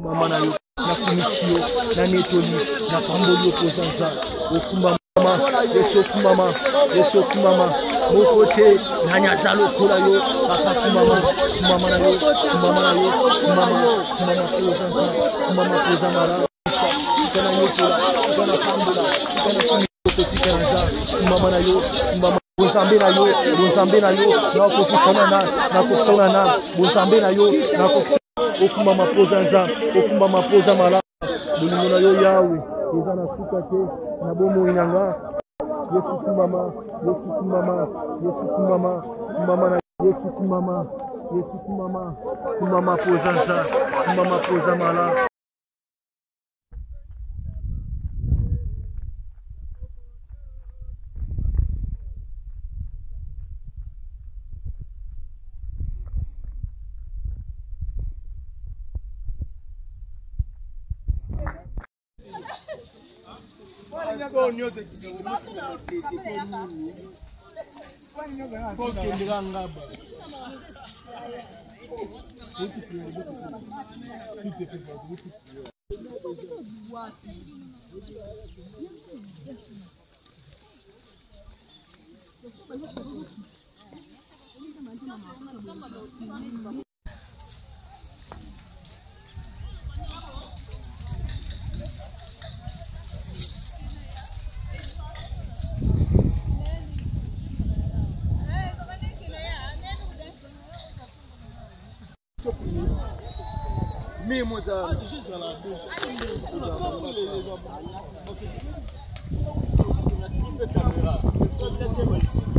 Mama na yo na kumisio na netoli na pamboli opozanza okumba mama yeso kumama mokote na nyazalo kola yo papa kumama na yo kumama pozanza kana yotola kana pambola kana kumisio kana mama na yo kumama Bozambe na yo na kokisana na bozambe na yo na kokisana okuma mapoza mala bolingo na yo yawe eza na suka te na bomo inanga Yesu kumama poza mala Mesmo da câmera.